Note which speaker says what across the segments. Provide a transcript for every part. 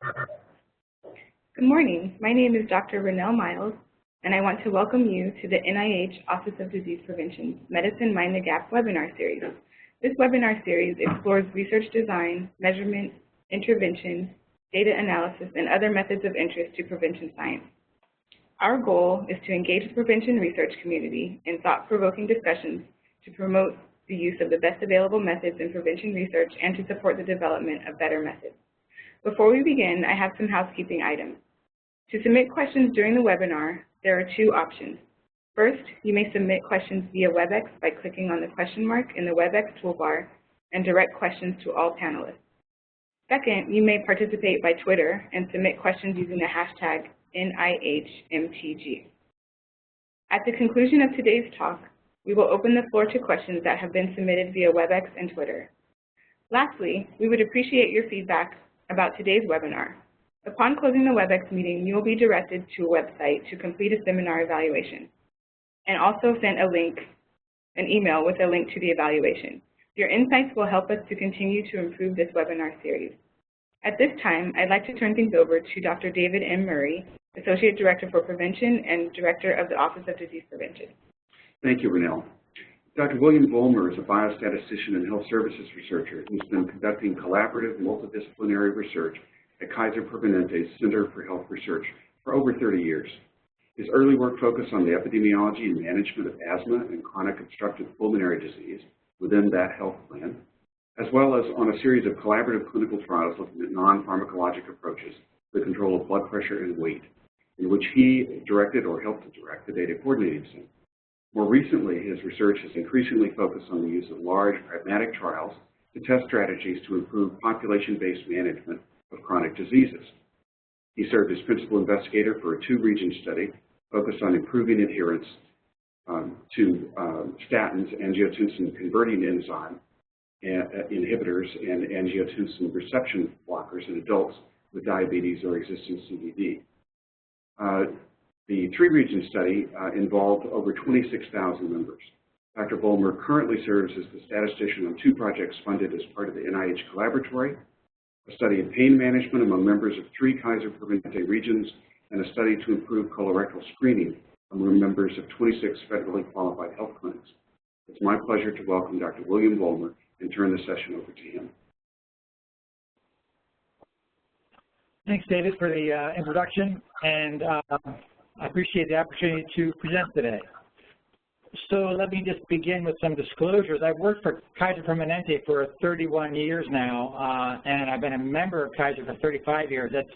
Speaker 1: Good morning. My name is Dr. Renelle Miles, and I want to welcome you to the NIH Office of Disease Prevention's Medicine Mind the Gap webinar series. This webinar series explores research design, measurement, intervention, data analysis, and other methods of interest to prevention science. Our goal is to engage the prevention research community in thought-provoking discussions to promote the use of the best available methods in prevention research and to support the development of better methods. Before we begin, I have some housekeeping items. To submit questions during the webinar, there are two options. First, you may submit questions via WebEx by clicking on the question mark in the WebEx toolbar and direct questions to all panelists. Second, you may participate by Twitter and submit questions using the hashtag NIHMTG. At the conclusion of today's talk, we will open the floor to questions that have been submitted via WebEx and Twitter. Lastly, we would appreciate your feedback about today's webinar. Upon closing the WebEx meeting, you will be directed to a website to complete a seminar evaluation and also sent an email with a link to the evaluation. Your insights will help us to continue to improve this webinar series. At this time, I'd like to turn things over to Dr. David M. Murray, Associate Director for Prevention and Director of the Office of Disease Prevention.
Speaker 2: Thank you, Renelle. Dr. William Vollmer is a biostatistician and health services researcher who's been conducting collaborative multidisciplinary research at Kaiser Permanente's Center for Health Research for over 30 years. His early work focused on the epidemiology and management of asthma and chronic obstructive pulmonary disease within that health plan, as well as on a series of collaborative clinical trials looking at non-pharmacologic approaches to the control of blood pressure and weight, in which he directed or helped to direct the data coordinating center. More recently, his research has increasingly focused on the use of large pragmatic trials to test strategies to improve population-based management of chronic diseases. He served as principal investigator for a 2-region study focused on improving adherence to statins, angiotensin-converting enzyme inhibitors, and angiotensin reception blockers in adults with diabetes or existing CVD. The 3-region study involved over 26,000 members. Dr. Vollmer currently serves as the statistician on 2 projects funded as part of the NIH Collaboratory, a study of pain management among members of 3 Kaiser Permanente regions, and a study to improve colorectal screening among members of 26 federally qualified health clinics. It's my pleasure to welcome Dr. William Vollmer and turn the session over to him.
Speaker 3: Thanks, David, for the introduction, and I appreciate the opportunity to present today. So let me just begin with some disclosures. I've worked for Kaiser Permanente for 31 years now, and I've been a member of Kaiser for 35 years. That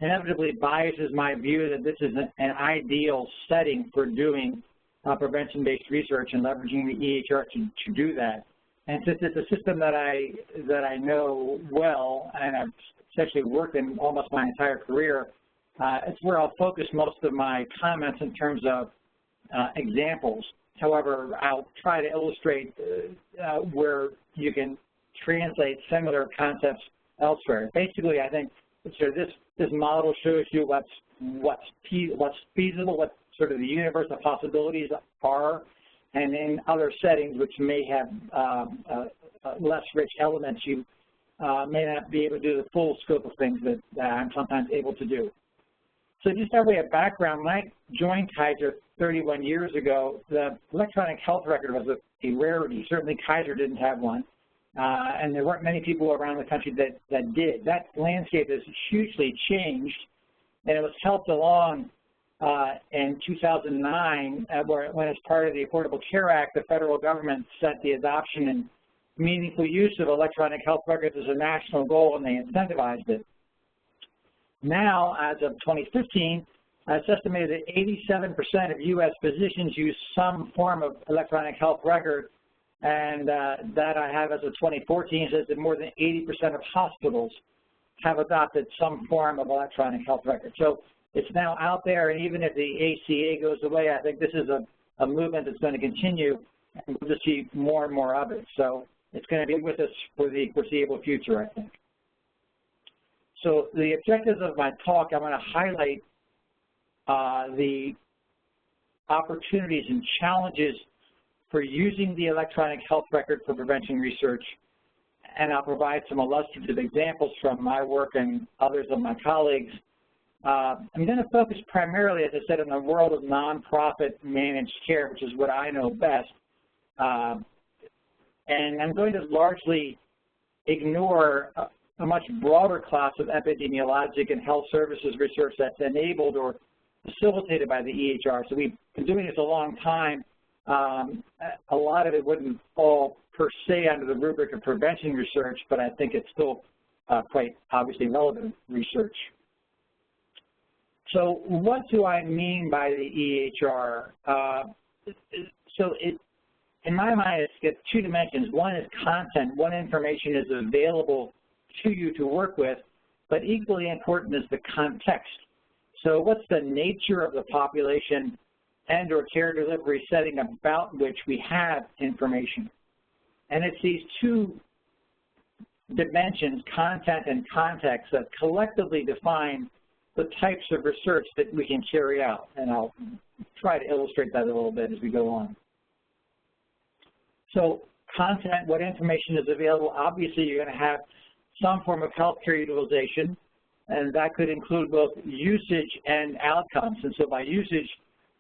Speaker 3: inevitably biases my view that this is an ideal setting for doing prevention-based research and leveraging the EHR to do that. And since it's a system that I know well, and I've essentially worked in almost my entire career, it's where I'll focus most of my comments in terms of examples. However, I'll try to illustrate where you can translate similar concepts elsewhere. Basically, I think this model shows you what's feasible, what sort of the universe of possibilities are, and in other settings which may have less rich elements, you may not be able to do the full scope of things that I'm sometimes able to do. So just by way of background, when I joined Kaiser 31 years ago, the electronic health record was a rarity. Certainly Kaiser didn't have one, and there weren't many people around the country that did. That landscape has hugely changed, and it was helped along in 2009 when, as part of the Affordable Care Act, the federal government set the adoption and meaningful use of electronic health records as a national goal, and they incentivized it. Now, as of 2015, it's estimated that 87% of U.S. physicians use some form of electronic health record, and that I have as of 2014 says that more than 80% of hospitals have adopted some form of electronic health record. So it's now out there, and even if the ACA goes away, I think this is a movement that's going to continue, and we'll just see more and more of it. So it's going to be with us for the foreseeable future, I think. So the objectives of my talk, I'm going to highlight the opportunities and challenges for using the electronic health record for prevention research, and I'll provide some illustrative examples from my work and others of my colleagues. I'm going to focus primarily, as I said, in the world of nonprofit managed care, which is what I know best. And I'm going to largely ignore a much broader class of epidemiologic and health services research that's enabled or facilitated by the EHR. So we've been doing this a long time. A lot of it wouldn't fall per se under the rubric of prevention research, but I think it's still quite obviously relevant research. So what do I mean by the EHR? In my mind, it's got two dimensions. One is content. What information is available to you to work with, but equally important is the context. So what's the nature of the population and or care delivery setting about which we have information? And it's these two dimensions, content and context, that collectively define the types of research that we can carry out. And I'll try to illustrate that a little bit as we go on. So content, what information is available? Obviously, you're going to have some form of healthcare utilization, and that could include both usage and outcomes. And so by usage,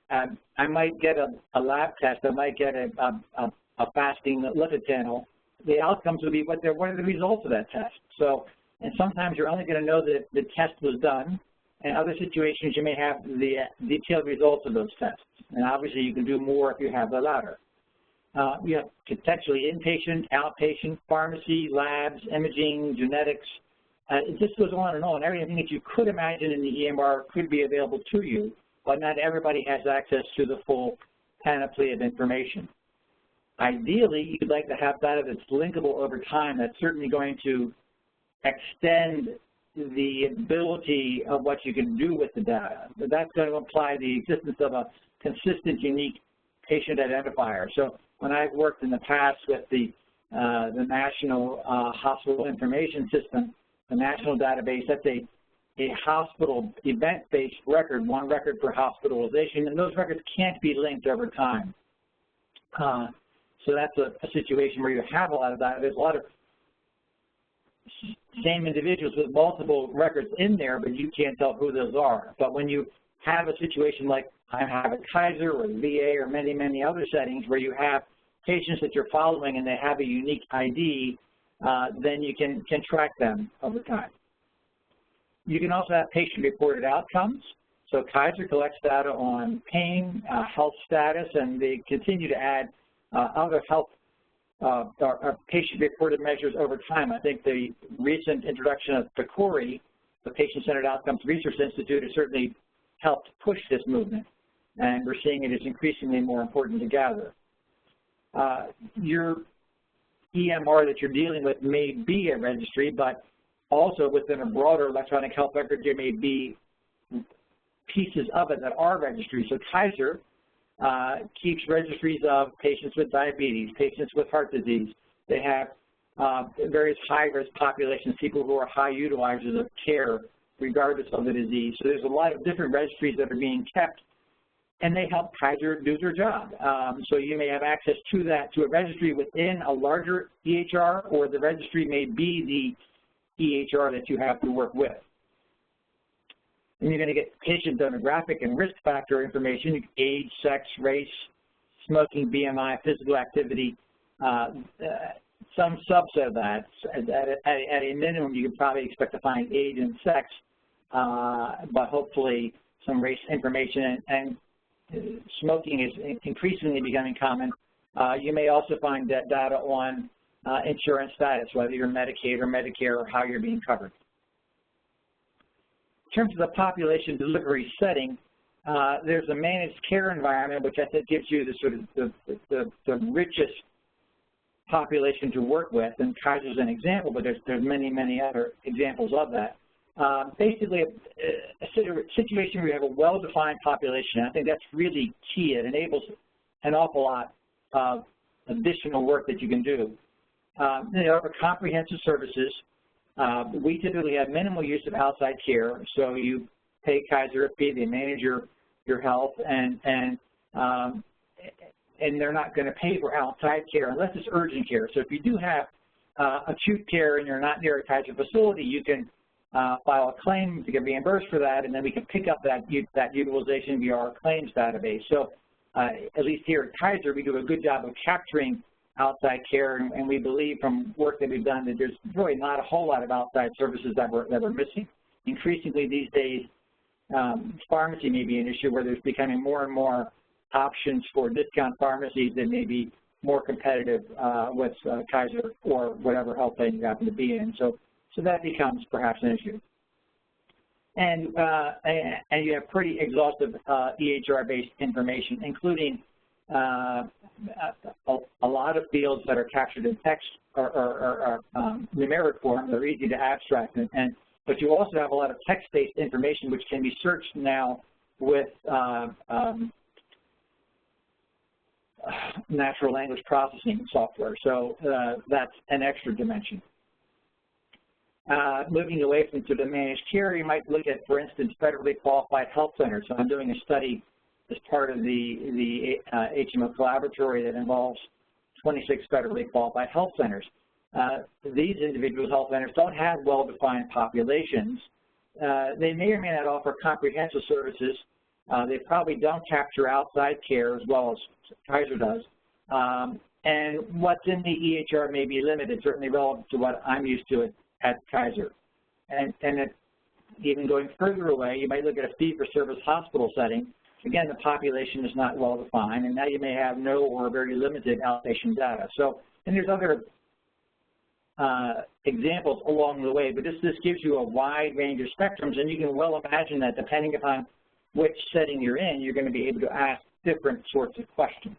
Speaker 3: I might get a lab test, I might get a fasting lipid panel. The outcomes would be what are the results of that test. So, and sometimes you're only going to know that the test was done. In other situations, you may have the detailed results of those tests. And obviously, you can do more if you have the latter. You have potentially inpatient, outpatient, pharmacy, labs, imaging, genetics. It just goes on and on. Everything that you could imagine in the EMR could be available to you, but not everybody has access to the full panoply of information. Ideally, you'd like to have data that's linkable over time. That's certainly going to extend the ability of what you can do with the data. But that's going to imply the existence of a consistent, unique patient identifier. So when I've worked in the past with the National Hospital Information System, the national database, that's a hospital event-based record, one record per hospitalization, and those records can't be linked over time. So that's a situation where you have a lot of data. There's a lot of same individuals with multiple records in there, but you can't tell who those are. But when you have a situation like I have at Kaiser or VA or many, many other settings where you have patients that you're following and they have a unique ID, then you can track them over time. You can also have patient-reported outcomes. So Kaiser collects data on pain, health status, and they continue to add other health patient-reported measures over time. I think the recent introduction of PCORI, the Patient-Centered Outcomes Research Institute, has certainly helped push this movement, and we're seeing it as increasingly more important to gather. Your EMR that you're dealing with may be a registry, but also within a broader electronic health record, there may be pieces of it that are registries. So Kaiser keeps registries of patients with diabetes, patients with heart disease. They have various high-risk populations, people who are high utilizers of care regardless of the disease. So there's a lot of different registries that are being kept, and they help Kaiser do their job. So you may have access to that, to a registry within a larger EHR, or the registry may be the EHR that you have to work with. And you're going to get patient demographic and risk factor information, age, sex, race, smoking, BMI, physical activity, some subset of that. At a minimum, you can probably expect to find age and sex, but hopefully some race information, and smoking is increasingly becoming common. You may also find that data on insurance status, whether you're Medicaid or Medicare, or how you're being covered. In terms of the population delivery setting, there's a managed care environment, which I think gives you the sort of the richest population to work with, and Kaiser's an example, but there's many, many other examples of that. Basically, a situation where you have a well-defined population. I think that's really key. It enables an awful lot of additional work that you can do. They offer comprehensive services. We typically have minimal use of outside care, so you pay Kaiser a fee, they manage your health, and they're not going to pay for outside care unless it's urgent care. So if you do have acute care and you're not near a Kaiser facility, you can file a claim to get reimbursed for that, and then we can pick up that utilization via our claims database. So at least here at Kaiser, we do a good job of capturing outside care, and we believe from work that we've done that there's really not a whole lot of outside services that we're missing. Increasingly these days, pharmacy may be an issue where there's becoming more and more options for discount pharmacies that may be more competitive with Kaiser or whatever health plan you happen to be in. So that becomes perhaps an issue. And you have pretty exhaustive EHR-based information, including a lot of fields that are captured in text or numeric form. They're easy to abstract, but you also have a lot of text-based information which can be searched now with natural language processing software. So that's an extra dimension. Moving away from to the managed care, you might look at, for instance, federally qualified health centers. So I'm doing a study as part of the HMO Collaboratory that involves 26 federally qualified health centers. These individual health centers don't have well-defined populations. They may or may not offer comprehensive services. They probably don't capture outside care as well as Kaiser does. And what's in the EHR may be limited, certainly relative to what I'm used to at Kaiser. And even going further away, you might look at a fee-for-service hospital setting. Again, the population is not well defined, and now you may have no or very limited outpatient data. So, and there's other examples along the way, but this gives you a wide range of spectrums, and you can well imagine that depending upon which setting you're in, you're going to be able to ask different sorts of questions.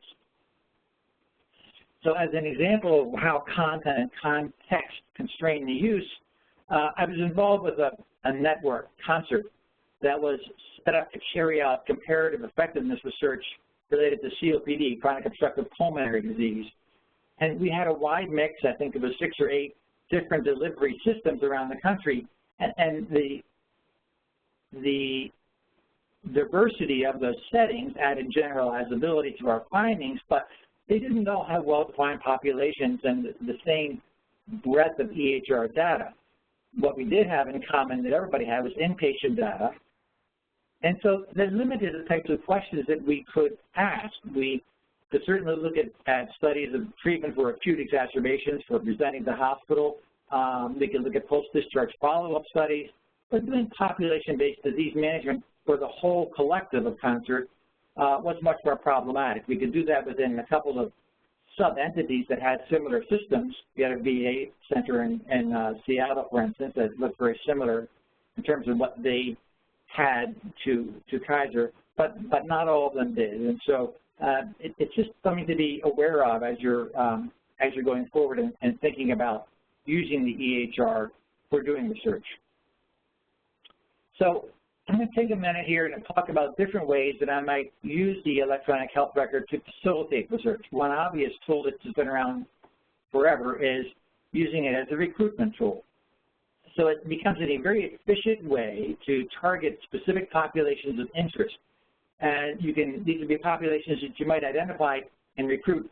Speaker 3: So as an example of how content and context constrain the use, I was involved with a network, Concert, that was set up to carry out comparative effectiveness research related to COPD, chronic obstructive pulmonary disease. And we had a wide mix, I think it was 6 or 8 different delivery systems around the country, and the diversity of those settings added generalizability to our findings, but they didn't all have well-defined populations and the same breadth of EHR data. What we did have in common that everybody had was inpatient data, and so that limited the types of questions that we could ask. We could certainly look at studies of treatment for acute exacerbations for presenting to the hospital. We could look at post-discharge follow-up studies, but doing population-based disease management for the whole collective of Concert was much more problematic. We could do that within a couple of sub-entities that had similar systems. We had a VA center in Seattle, for instance, that looked very similar in terms of what they had to Kaiser, but not all of them did. And so it's just something to be aware of as you're going forward and thinking about using the EHR for doing research. So I'm going to take a minute here and talk about different ways that I might use the electronic health record to facilitate research. One obvious tool that's been around forever is using it as a recruitment tool. So it becomes a very efficient way to target specific populations of interest. And these would be populations that you might identify and recruit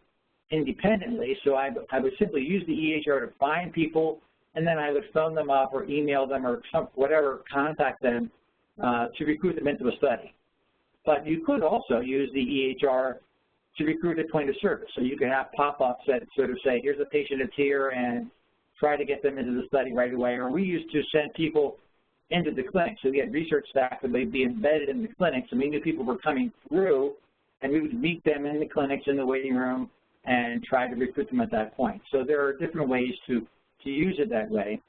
Speaker 3: independently. So I would simply use the EHR to find people, and then I would phone them up or email them or whatever, contact them to recruit them into a study. But you could also use the EHR to recruit at point of service. So you can have pop-ups that sort of say, here's a patient that's here, and try to get them into the study right away. Or we used to send people into the clinic. So we had research staff that would be embedded in the clinics, and we knew people were coming through, and we would meet them in the clinics in the waiting room and try to recruit them at that point. So there are different ways to use it that way.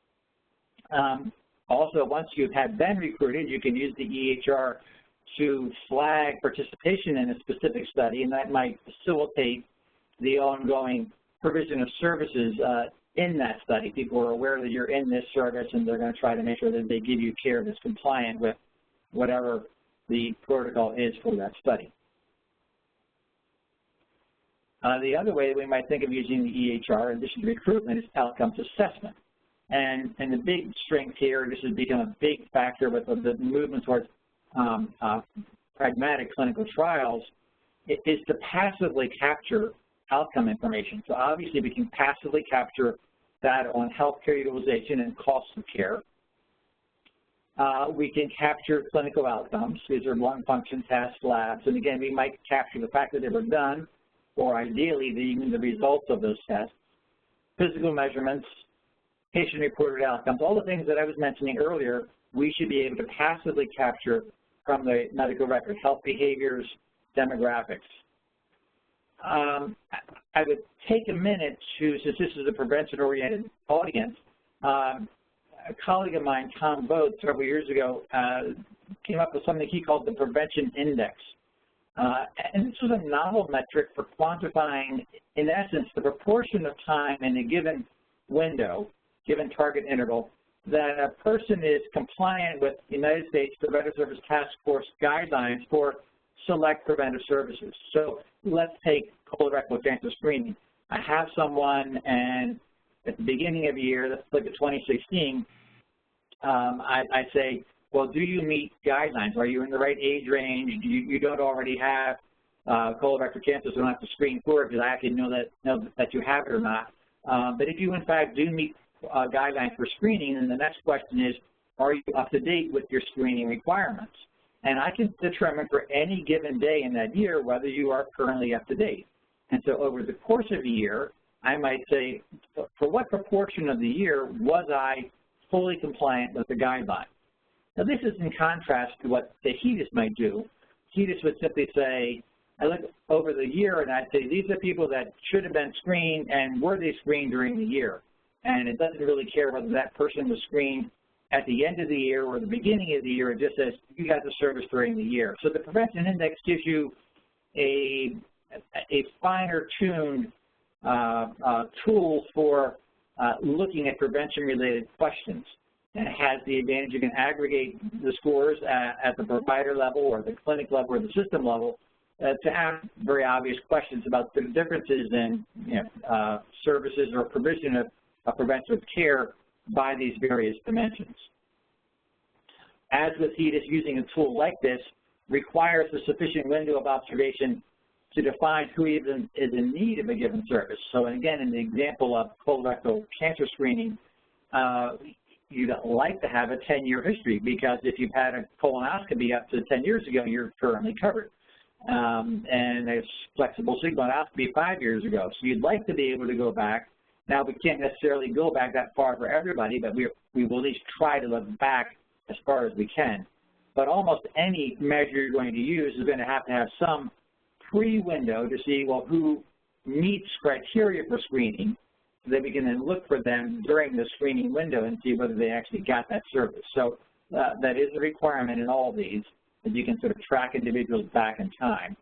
Speaker 3: Also, once you've had been recruited, you can use the EHR to flag participation in a specific study, and that might facilitate the ongoing provision of services in that study. People are aware that you're in this service, and they're going to try to make sure that they give you care that's compliant with whatever the protocol is for that study. The other way that we might think of using the EHR in addition to recruitment is outcomes assessment. And the big strength here, this has become a big factor with the movement towards pragmatic clinical trials, is to passively capture outcome information. So obviously we can passively capture data on healthcare utilization and cost of care. We can capture clinical outcomes. These are lung function tests, labs, and again, we might capture the fact that they were done, or ideally, even the results of those tests. Physical measurements, patient-reported outcomes, all the things that I was mentioning earlier, we should be able to passively capture from the medical record, health behaviors, demographics. I would take a minute to, since this is a prevention-oriented audience, a colleague of mine, Tom Boat, several years ago, came up with something he called the prevention index. And this was a novel metric for quantifying, in essence, the proportion of time in a given window, given target interval, that a person is compliant with the United States Preventive Service Task Force guidelines for select preventive services. So let's take colorectal cancer screening. I have someone, and at the beginning of the year, let's look at 2016, I say, well, do you meet guidelines? Are you in the right age range? You don't already have colorectal cancer, so I don't have to screen for it because I actually know that you have it or not. But if you, in fact, do meet guidelines for screening, then the next question is, are you up to date with your screening requirements? And I can determine for any given day in that year whether you are currently up to date. And so over the course of a year, I might say, for what proportion of the year was I fully compliant with the guideline? Now, this is in contrast to what the HEDIS might do. HEDIS would simply say, I look over the year and I'd say, these are people that should have been screened and were they screened during the year? And it doesn't really care whether that person was screened at the end of the year or the beginning of the year. It just says, you got the service during the year. So the prevention index gives you a finer-tuned tool for looking at prevention-related questions. And it has the advantage you can aggregate the scores at the provider level or the clinic level or the system level to ask very obvious questions about the differences in services or provision of preventive care by these various dimensions. As with HEDIS, using a tool like this requires a sufficient window of observation to define who even is in need of a given service. So again, in the example of colorectal cancer screening, you'd like to have a 10-year history because if you've had a colonoscopy up to 10 years ago, you're currently covered. And a flexible sigmoidoscopy 5 years ago. So you'd like to be able to go back. Now, we can't necessarily go back that far for everybody, but we will at least try to look back as far as we can. But almost any measure you're going to use is going to have some pre-window to see, well, who meets criteria for screening, so that we can then look for them during the screening window and see whether they actually got that service. So that is a requirement in all of these, that you can sort of track individuals back in time.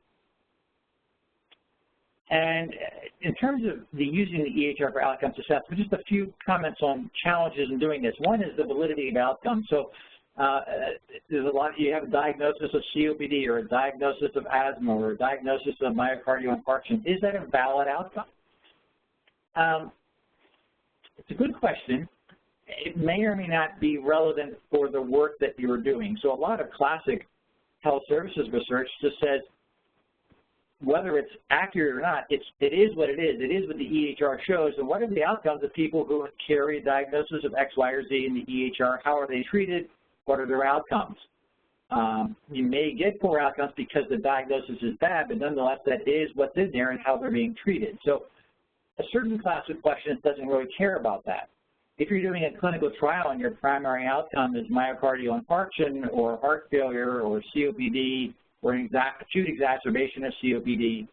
Speaker 3: And in terms of using the EHR for outcomes assessment, just a few comments on challenges in doing this. One is the validity of outcomes. So there's a lot, you have a diagnosis of COPD or a diagnosis of asthma or a diagnosis of myocardial infarction. Is that a valid outcome? It's a good question. It may or may not be relevant for the work that you're doing. So a lot of classic health services research just says, whether it's accurate or not, it is what it is. It is what the EHR shows. And what are the outcomes of people who carry a diagnosis of X, Y, or Z in the EHR? How are they treated? What are their outcomes? You may get poor outcomes because the diagnosis is bad, but nonetheless, that is what's in there and how they're being treated. So a certain class of questions doesn't really care about that. If you're doing a clinical trial and your primary outcome is myocardial infarction or heart failure or COPD or an acute exacerbation of COPD,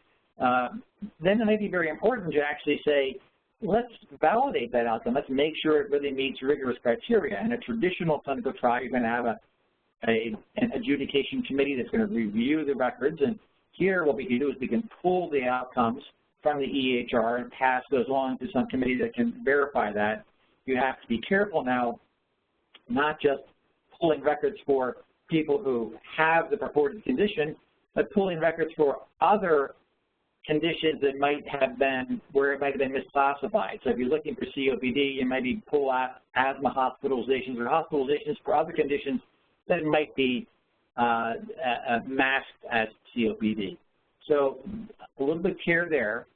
Speaker 3: then it may be very important to actually say, let's validate that outcome. Let's make sure it really meets rigorous criteria. In a traditional clinical trial, you're going to have an adjudication committee that's going to review the records. And here what we can do is we can pull the outcomes from the EHR and pass those on to some committee that can verify that. You have to be careful now, not just pulling records for people who have the purported condition, but pulling records for other conditions that might have been, where it might have been misclassified. So if you're looking for COPD, you might be pull out asthma hospitalizations or hospitalizations for other conditions that might be masked as COPD. So a little bit of care there.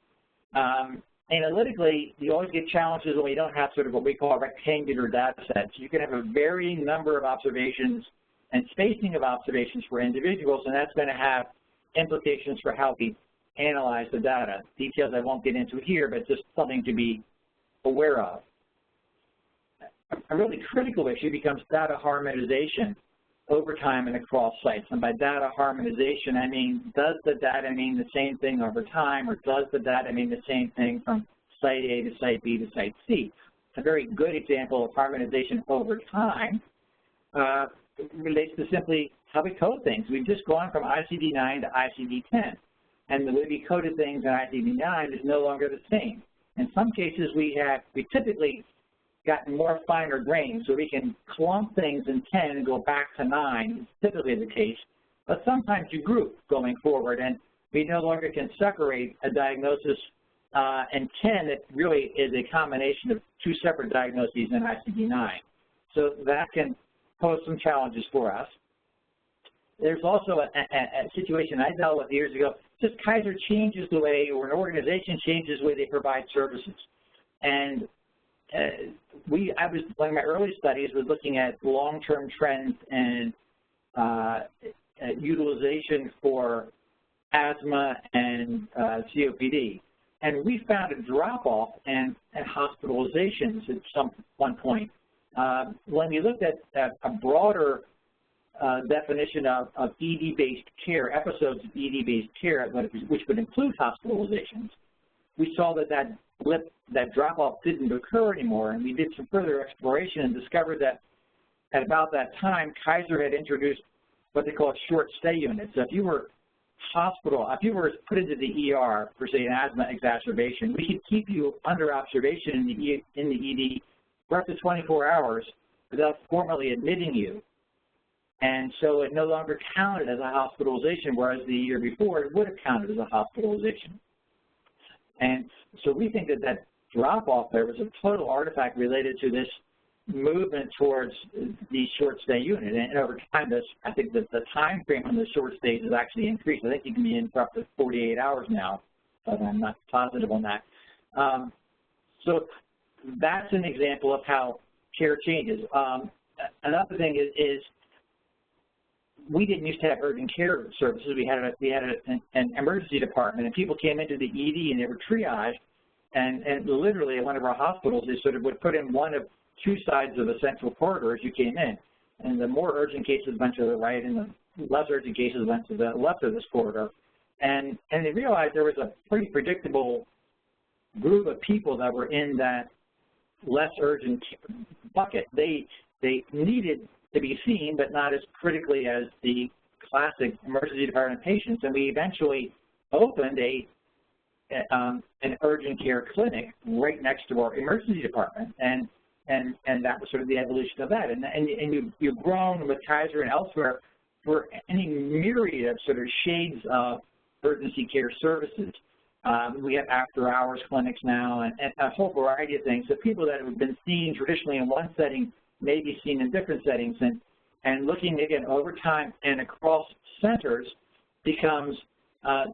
Speaker 3: analytically, you always get challenges when we don't have sort of what we call rectangular data sets. You can have a varying number of observations and spacing of observations for individuals, and that's going to have implications for how we analyze the data. Details I won't get into here, but just something to be aware of. A really critical issue becomes data harmonization over time and across sites. And by data harmonization, I mean, does the data mean the same thing over time, or does the data mean the same thing from site A to site B to site C? A very good example of harmonization over time relates to simply how we code things. We've just gone from ICD-9 to ICD-10, and the way we coded things in ICD-9 is no longer the same. In some cases, we typically gotten more finer grained, so we can clump things in 10 and go back to 9, is typically the case. But sometimes you group going forward, and we no longer can separate a diagnosis in 10 that really is a combination of two separate diagnoses in ICD-9. So that can pose some challenges for us. There's also a situation I dealt with years ago. Just Kaiser changes the way, or an organization changes the way they provide services. And one of my early studies was looking at long-term trends and utilization for asthma and COPD. And we found a drop-off in hospitalizations at one point. When we looked at a broader definition of ED-based care, episodes of ED-based care, which would include hospitalizations, we saw that drop-off didn't occur anymore, and we did some further exploration and discovered that at about that time, Kaiser had introduced what they call short stay units. So if you were put into the ER for, say, an asthma exacerbation, we could keep you under observation in the ED for up to 24 hours without formally admitting you. And so it no longer counted as a hospitalization, whereas the year before it would have counted as a hospitalization. And so we think that drop-off there was a total artifact related to this movement towards the short stay unit. And over time, I think that the time frame on the short stays has actually increased. I think you can be in for up to 48 hours now, but I'm not positive on that. So that's an example of how care changes. Another thing is we didn't used to have urgent care services. We had an emergency department, and people came into the ED and they were triaged, and literally at one of our hospitals, they sort of would put in one of two sides of the central corridor as you came in, and the more urgent cases went to the right, and the less urgent cases went to the left of this corridor, and they realized there was a pretty predictable group of people that were in that less urgent bucket. They needed to be seen, but not as critically as the classic emergency department patients. And we eventually opened an urgent care clinic right next to our emergency department, and that was sort of the evolution of that. And you've grown with Kaiser and elsewhere for any myriad of sort of shades of urgency care services. We have after-hours clinics now, and a whole variety of things. So people that have been seen traditionally in one setting may be seen in different settings, and looking again over time and across centers becomes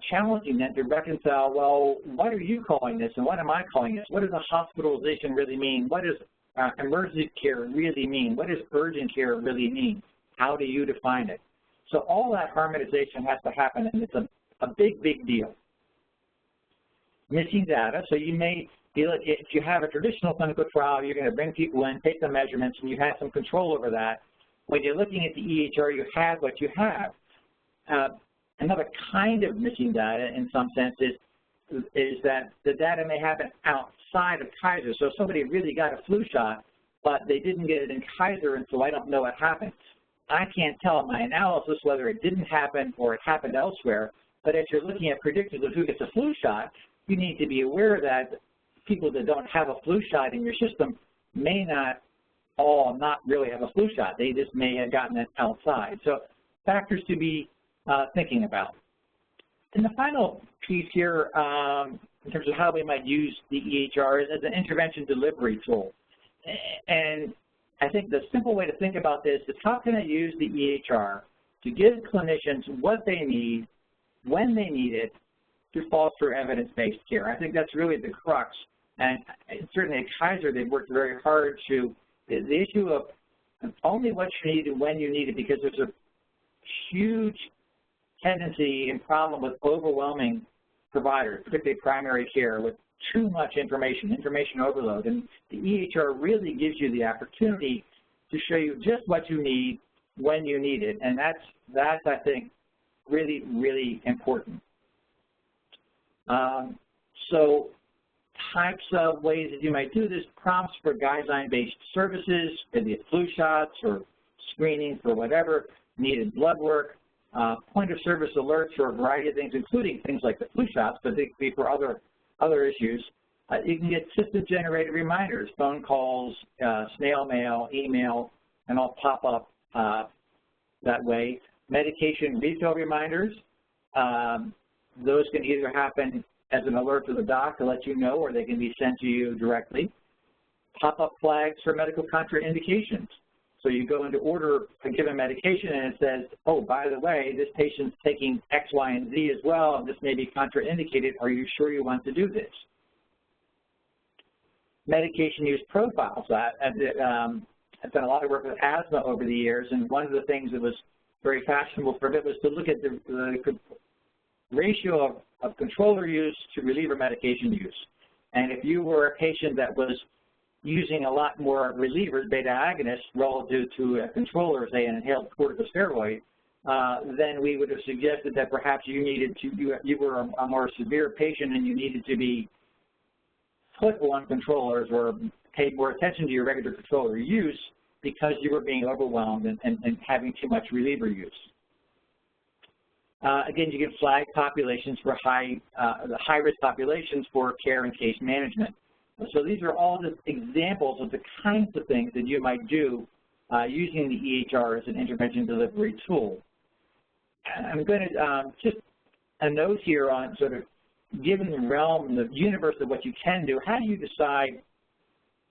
Speaker 3: challenging then to reconcile, well, what are you calling this and what am I calling this? What does a hospitalization really mean? What does emergency care really mean? What does urgent care really mean? How do you define it? So all that harmonization has to happen, and it's a big, big deal. Missing data, so you may feel like if you have a traditional clinical trial, you're going to bring people in, take the measurements, and you have some control over that. When you're looking at the EHR, you have what you have. Another kind of missing data, in some sense, is that the data may happen outside of Kaiser. So if somebody really got a flu shot, but they didn't get it in Kaiser, and so I don't know what happened. I can't tell in my analysis whether it didn't happen or it happened elsewhere, but if you're looking at predictors of who gets a flu shot, you need to be aware that people that don't have a flu shot in your system may not all not really have a flu shot. They just may have gotten it outside. So factors to be thinking about. And the final piece here in terms of how we might use the EHR is as an intervention delivery tool. And I think the simple way to think about this is how can I use the EHR to give clinicians what they need, when they need it, to foster evidence-based care. I think that's really the crux. And certainly at Kaiser, they've worked very hard to, the issue of only what you need and when you need it, because there's a huge tendency and problem with overwhelming providers, particularly primary care, with too much information overload. And the EHR really gives you the opportunity to show you just what you need when you need it. And that's I think, really, really important. So types of ways that you might do this: prompts for guideline-based services, maybe flu shots or screening for whatever, needed blood work, point of service alerts for a variety of things, including things like the flu shots, but they could be for other issues. You can get system-generated reminders, phone calls, snail mail, email, and all pop up that way. Medication refill reminders, those can either happen as an alert to the doc to let you know, or they can be sent to you directly. Pop-up flags for medical contraindications. So you go in to order a given medication and it says, oh, by the way, this patient's taking X, Y, and Z as well, and this may be contraindicated. Are you sure you want to do this? Medication use profiles. I've done a lot of work with asthma over the years, and one of the things that was very fashionable for a bit was to look at the ratio of controller use to reliever medication use. And if you were a patient that was using a lot more relievers, beta agonists, relative to a controller, say an inhaled corticosteroid, then we would have suggested that perhaps you needed to, you were a more severe patient and you needed to be put on controllers or pay more attention to your regular controller use because you were being overwhelmed and having too much reliever use. Again, you can flag populations for the high-risk populations for care and case management. So these are all the examples of the kinds of things that you might do using the EHR as an intervention delivery tool. I'm going to just a note here on sort of, given the realm, the universe of what you can do, how do you decide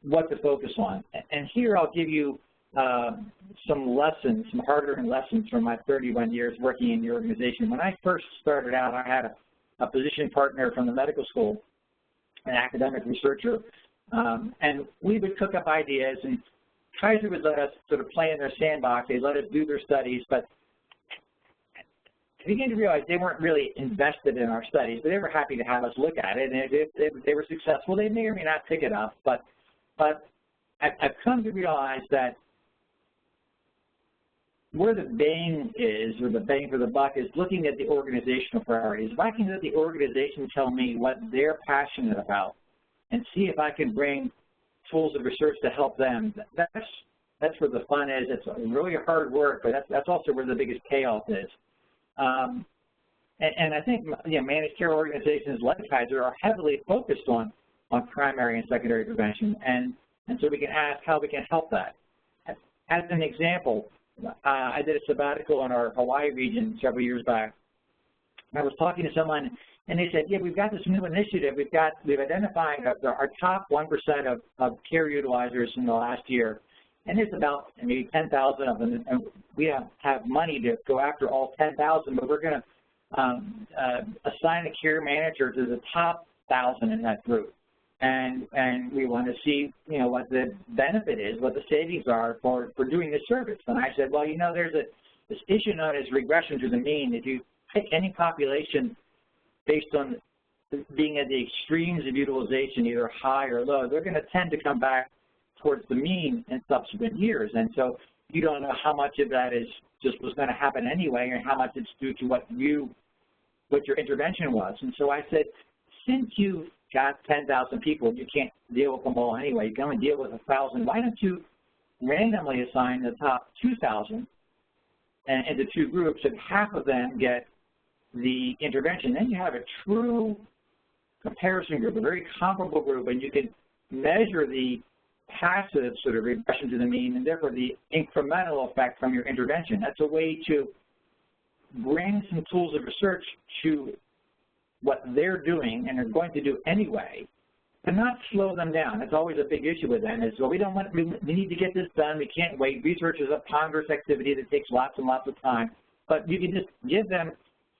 Speaker 3: what to focus on? And here I'll give you some lessons, some hard-earned lessons from my 31 years working in the organization. When I first started out, I had a physician partner from the medical school, an academic researcher, and we would cook up ideas, and Kaiser would let us sort of play in their sandbox. They'd let us do their studies, but I began to realize they weren't really invested in our studies, but they were happy to have us look at it, and if they were successful, they may or may not pick it up, but I've come to realize that where the bang is, or the bang for the buck, is looking at the organizational priorities. If I can let the organization tell me what they're passionate about and see if I can bring tools of research to help them, that's where the fun is. It's really hard work, but that's also where the biggest payoff is. And I think managed care organizations like Kaiser are heavily focused on primary and secondary prevention, and so we can ask how we can help that. As an example, I did a sabbatical in our Hawaii region several years back. I was talking to someone, and they said, yeah, we've got this new initiative. We've identified our top 1% of care utilizers in the last year, and it's about maybe 10,000 of them. And we have money to go after all 10,000, but we're going to assign a care manager to the top 1,000 in that group. And we want to see, what the benefit is, what the savings are for doing this service. And I said, well, there's this issue known as regression to the mean. If you pick any population based on being at the extremes of utilization, either high or low, they're going to tend to come back towards the mean in subsequent years. And so you don't know how much of that is just was going to happen anyway, or how much it's due to what your intervention was. And so I said, since you've got 10,000 people, you can't deal with them all anyway. You can only deal with 1,000. Why don't you randomly assign the top 2,000 into two groups, and half of them get the intervention? Then you have a true comparison group, a very comparable group, and you can measure the passive sort of regression to the mean, and therefore the incremental effect from your intervention. That's a way to bring some tools of research to what they're doing and are going to do anyway, but not slow them down. That's always a big issue with them, is, well, we need to get this done, we can't wait. Research is a ponderous activity that takes lots and lots of time, but you can just give them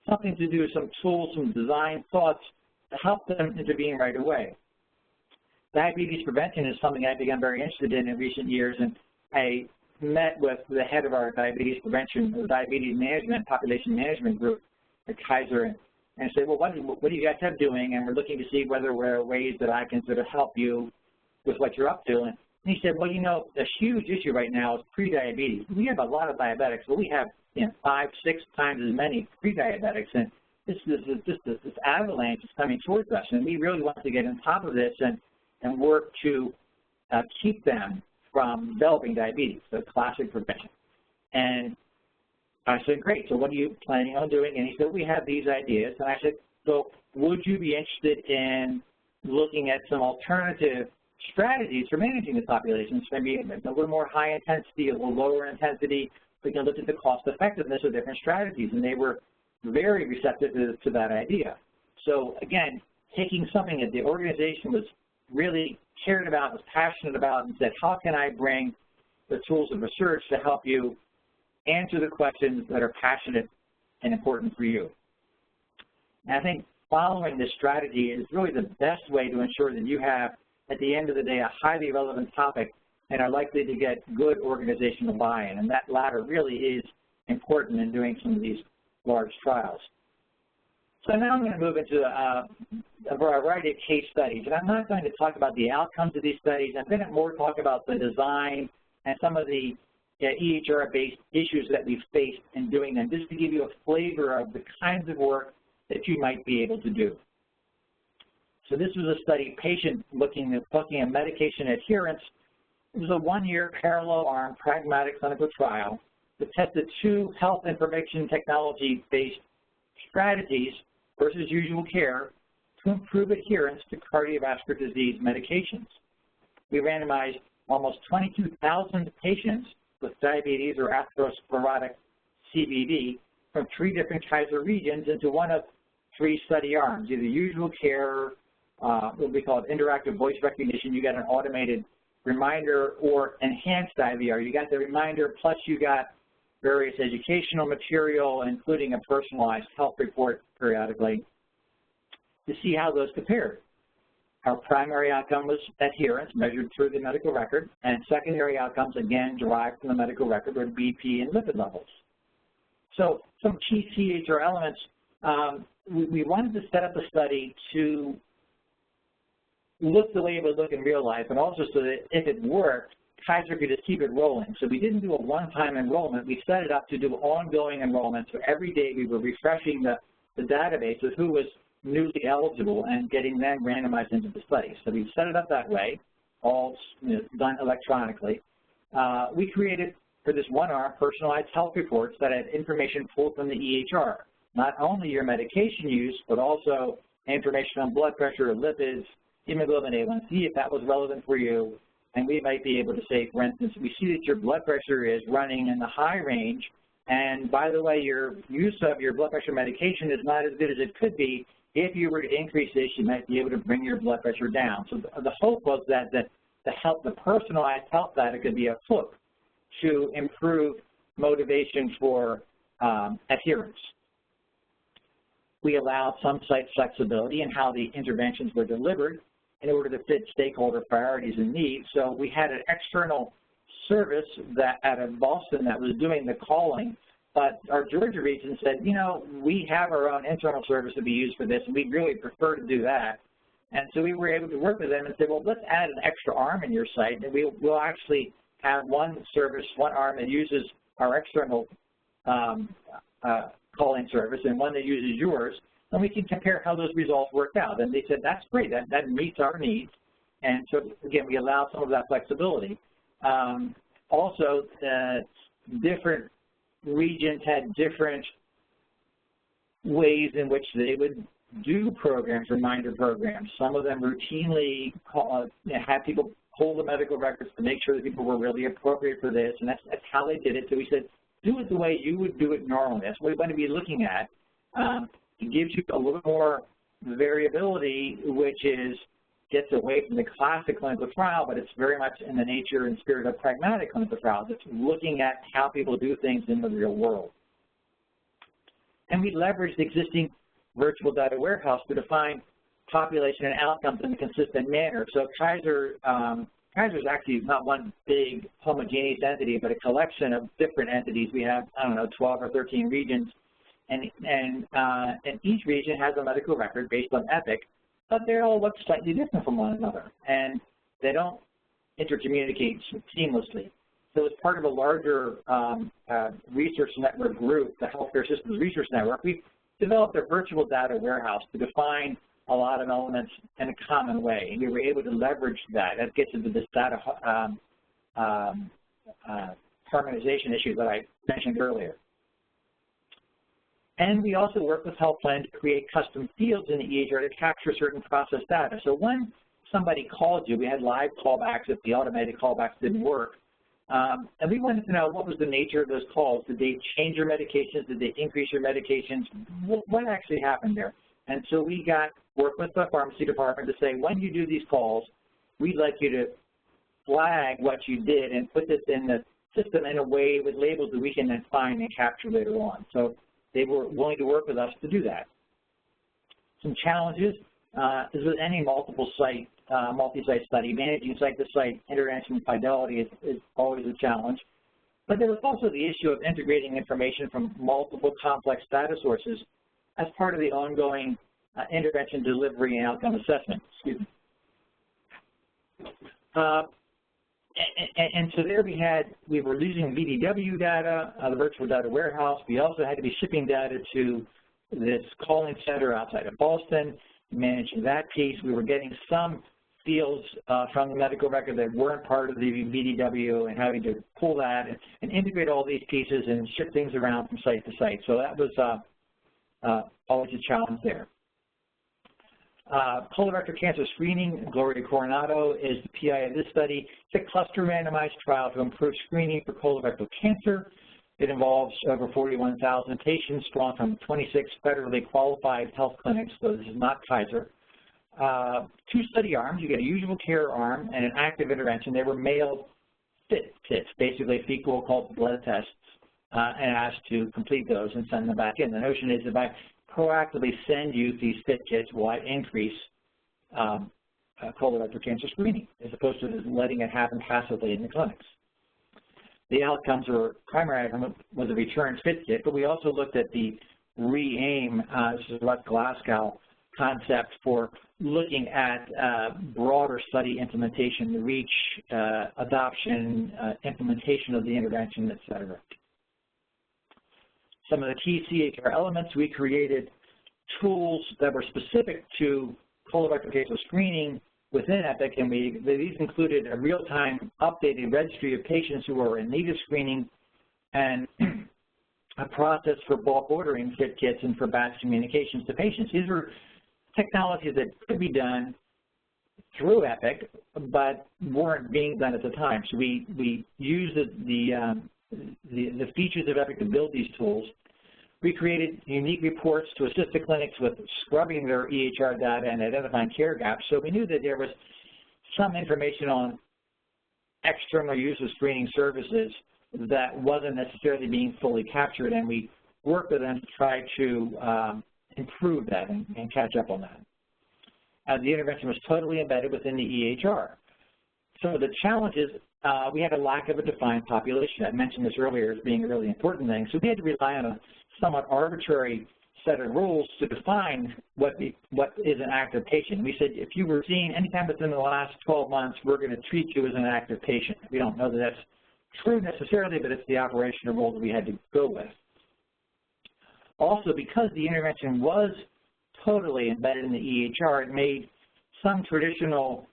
Speaker 3: something to do, some tools, some design thoughts to help them intervene right away. Diabetes prevention is something I've become very interested in recent years, and I met with the head of our diabetes prevention, or diabetes management, population management group at Kaiser, and said, well, what do you guys have doing? And we're looking to see whether there are ways that I can sort of help you with what you're up to. And he said, well, you know, the huge issue right now is pre-diabetes. We have a lot of diabetics, but we have 5, 6 times as many pre-diabetics, and this avalanche is coming towards us, and we really want to get on top of this and work to keep them from developing diabetes, so classic prevention. And I said, great, so what are you planning on doing? And he said, we have these ideas. And I said, so would you be interested in looking at some alternative strategies for managing the populations, maybe a little more high intensity, a little lower intensity? We can look at the cost effectiveness of different strategies, and they were very receptive to that idea. So again, taking something that the organization was really cared about, was passionate about, and said, how can I bring the tools of research to help you answer the questions that are passionate and important for you? And I think following this strategy is really the best way to ensure that you have, at the end of the day, a highly relevant topic and are likely to get good organizational buy-in. And that latter really is important in doing some of these large trials. So now I'm going to move into a variety of case studies. And I'm not going to talk about the outcomes of these studies. I'm going to more talk about the design and some of the EHR-based issues that we've faced in doing them, just to give you a flavor of the kinds of work that you might be able to do. So this was a study, patient looking at medication adherence. It was a 1-year parallel arm pragmatic clinical trial that tested 2 health information technology-based strategies versus usual care to improve adherence to cardiovascular disease medications. We randomized almost 22,000 patients with diabetes or atherosclerotic CVD from 3 different Kaiser regions into one of 3 study arms, either usual care, what we call interactive voice recognition. You got an automated reminder, or enhanced IVR. You got the reminder, plus you got various educational material, including a personalized health report periodically, to see how those compared. Our primary outcome was adherence, measured through the medical record, and secondary outcomes, again, derived from the medical record, were BP and lipid levels. So some key CHR elements, we wanted to set up the study to look the way it would look in real life, and also so that if it worked, Kaiser could just keep it rolling. So we didn't do a one-time enrollment. We set it up to do ongoing enrollment. So every day we were refreshing the database of who was newly eligible and getting them randomized into the study. So we set it up that way, all done electronically. We created, for this one arm, personalized health reports that had information pulled from the EHR, not only your medication use, but also information on blood pressure, lipids, hemoglobin A1C, if that was relevant for you. And we might be able to say, for instance, we see that your blood pressure is running in the high range, and by the way, your use of your blood pressure medication is not as good as it could be. If you were to increase this, you might be able to bring your blood pressure down. So the hope was that the personalized health data could be a hook to improve motivation for adherence. We allowed some site flexibility in how the interventions were delivered in order to fit stakeholder priorities and needs. So we had an external service that out of Boston that was doing the calling, but our Georgia region said, you know, we have our own internal service to be used for this, and we'd really prefer to do that. And so we were able to work with them and say, well, let's add an extra arm in your site, and we'll actually have one service, one arm that uses our external calling service and one that uses yours, and we can compare how those results worked out. And they said, that's great, that meets our needs. And so, again, we allow some of that flexibility. Also, different regions had different ways in which they would do programs, reminder programs. Some of them routinely had people pull the medical records to make sure that people were really appropriate for this, and that's how they did it. So we said, do it the way you would do it normally. That's what we're going to be looking at. It gives you a little more variability, which gets away from the classic clinical trial, but it's very much in the nature and spirit of pragmatic clinical trials. It's looking at how people do things in the real world. And we leveraged the existing virtual data warehouse to define population and outcomes in a consistent manner. So Kaiser is actually not one big homogeneous entity, but a collection of different entities. We have, I don't know, 12 or 13 regions, and each region has a medical record based on Epic, but they all look slightly different from one another, and they don't intercommunicate seamlessly. So as part of a larger research network group, the Healthcare Systems Research Network, we developed a virtual data warehouse to define a lot of elements in a common way, and we were able to leverage that. That gets into this data harmonization issue that I mentioned earlier. And we also work with health plans to create custom fields in the EHR to capture certain process data. So when somebody called you, we had live callbacks if the automated callbacks didn't work. And we wanted to know what was the nature of those calls. Did they change your medications? Did they increase your medications? What actually happened there? And so we work with the pharmacy department to say, when you do these calls, we'd like you to flag what you did and put this in the system in a way with labels that we can then find and capture later on. So they were willing to work with us to do that. Some challenges is with any multi-site study. Managing site-to-site intervention fidelity is always a challenge. But there was also the issue of integrating information from multiple complex data sources as part of the ongoing intervention delivery and outcome assessment. Excuse me. And so there we were losing VDW data, the virtual data warehouse. We also had to be shipping data to this calling center outside of Boston, managing that piece. We were getting some fields from the medical record that weren't part of the VDW and having to pull that and integrate all these pieces and ship things around from site to site. So that was always a challenge there. Colorectal cancer screening, Gloria Coronado is the PI of this study. It's a cluster randomized trial to improve screening for colorectal cancer. It involves over 41,000 patients drawn from 26 federally qualified health clinics, so this is not Kaiser. 2 study arms. You get a usual care arm and an active intervention. They were mailed FIT kits, basically fecal occult blood tests, and asked to complete those and send them back in. The notion is if I proactively send you these FIT kits, will I increase colorectal cancer screening as opposed to just letting it happen passively in the clinics. The outcomes were primary outcome was a return FIT kit, but we also looked at the re-aim, this is Russ Glasgow concept for looking at broader study implementation, the reach, adoption, implementation of the intervention, et cetera. Some of the key CHR elements, we created tools that were specific to colorectal cancer screening within Epic, and these included a real-time updated registry of patients who are in need of screening and a process for bulk ordering FIT kits and for batch communications to patients. These were technologies that could be done through Epic, but weren't being done at the time. So we used the features of Epic to build these tools. We created unique reports to assist the clinics with scrubbing their EHR data and identifying care gaps. So we knew that there was some information on external use of screening services that wasn't necessarily being fully captured, and we worked with them to try to improve that and catch up on that. The intervention was totally embedded within the EHR. So the challenges, we had a lack of a defined population. I mentioned this earlier as being a really important thing. So we had to rely on a somewhat arbitrary set of rules to define what is an active patient. We said if you were seen anytime within the last 12 months, we're going to treat you as an active patient. We don't know that that's true necessarily, but it's the operational rule that we had to go with. Also, because the intervention was totally embedded in the EHR, it made some traditional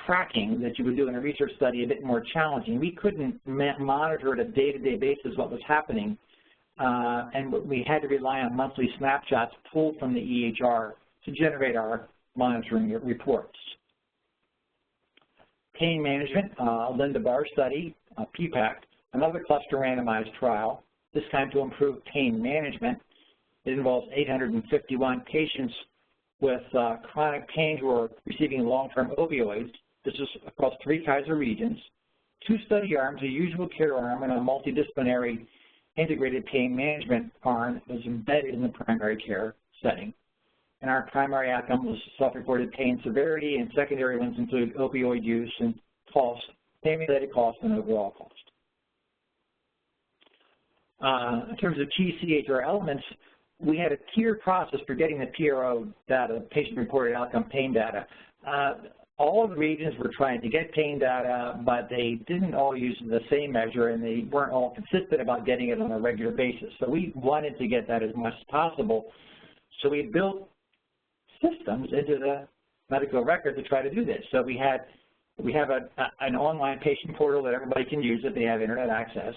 Speaker 3: tracking that you would do in a research study a bit more challenging. We couldn't monitor at a day-to-day basis what was happening, and we had to rely on monthly snapshots pulled from the EHR to generate our monitoring reports. Pain management, Linda Barr study, PPAC, another cluster randomized trial, this time to improve pain management. It involves 851 patients with chronic pain who are receiving long-term opioids. This is across 3 Kaiser regions. 2 study arms, a usual care arm and a multidisciplinary integrated pain management arm was embedded in the primary care setting. And our primary outcome was self-reported pain severity, and secondary ones include opioid use and cost, pain-related cost, and overall cost. In terms of key CHR elements, we had a tiered process for getting the PRO data, patient-reported outcome pain data. All of the regions were trying to get pain data, but they didn't all use the same measure, and they weren't all consistent about getting it on a regular basis. So we wanted to get that as much as possible. So we built systems into the medical record to try to do this. So we have an online patient portal that everybody can use if they have internet access.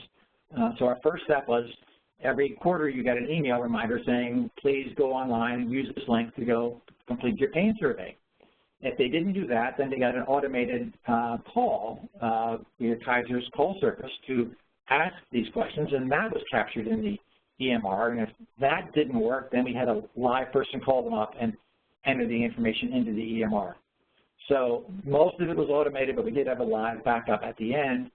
Speaker 3: So our first step was every quarter you got an email reminder saying, please go online and use this link to go complete your pain survey. If they didn't do that, then they got an automated call via Kaiser's call service to ask these questions, and that was captured in the EMR. And if that didn't work, then we had a live person call them up and enter the information into the EMR. So most of it was automated, but we did have a live backup at the end.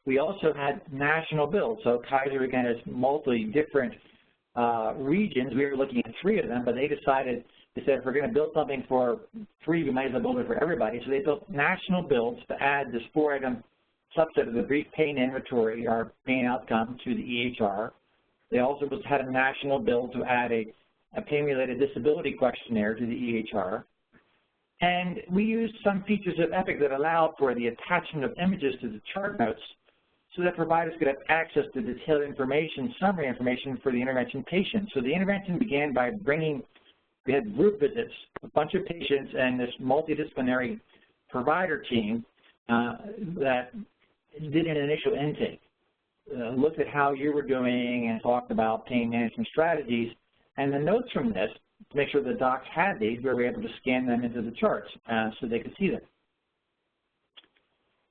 Speaker 3: We also had national bills. So Kaiser, again, has different regions. We were looking at 3 of them, but they decided, they said, if we're going to build something for 3, we might as well build it for everybody. So they built national bills to add this 4-item subset of the brief pain inventory, our pain outcome, to the EHR. They also had a national bill to add a pain-related disability questionnaire to the EHR. And we used some features of Epic that allowed for the attachment of images to the chart notes so that providers could have access to detailed information, summary information for the intervention patient. So the intervention began by we had group visits, a bunch of patients, and this multidisciplinary provider team that did an initial intake, looked at how you were doing and talked about pain management strategies. And the notes from this, to make sure the docs had these, we were able to scan them into the charts so they could see them.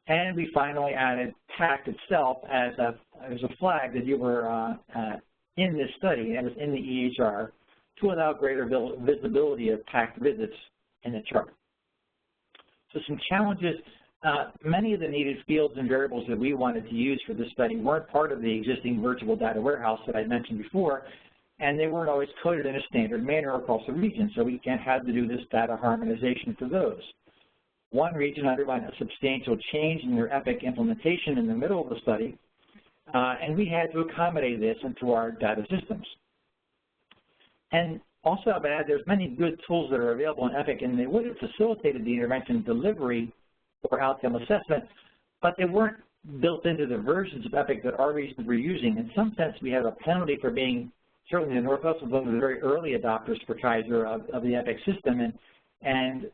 Speaker 3: And we finally added PACT itself as a flag that you were in this study, and it was in the EHR, to allow greater visibility of PACT visits in the chart. So some challenges, many of the needed fields and variables that we wanted to use for this study weren't part of the existing virtual data warehouse that I mentioned before, and they weren't always coded in a standard manner across the region, so we had to do this data harmonization for those. One region underwent a substantial change in their Epic implementation in the middle of the study, and we had to accommodate this into our data systems. And also, I'll add, there's many good tools that are available in Epic, and they would have facilitated the intervention delivery or outcome assessment, but they weren't built into the versions of Epic that our regions were using. In some sense, we have a penalty for being, certainly the Northwest was one of the very early adopters for Kaiser of the Epic system, and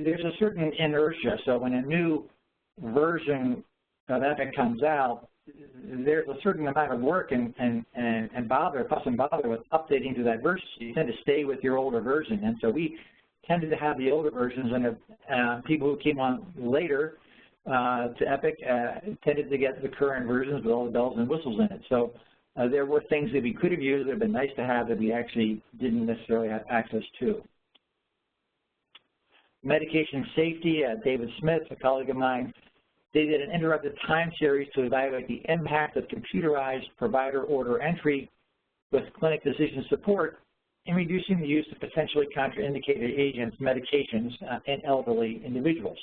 Speaker 3: there's a certain inertia. So when a new version of Epic comes out, there's a certain amount of work and fuss and bother with updating to that version. So you tend to stay with your older version, and so we tended to have the older versions, and people who came on later to Epic tended to get the current versions with all the bells and whistles in it. So there were things that we could have used that would have been nice to have that we actually didn't necessarily have access to. Medication safety, David Smith, a colleague of mine, they did an interrupted time series to evaluate the impact of computerized provider order entry with clinic decision support in reducing the use of potentially contraindicated agents, medications, in elderly individuals.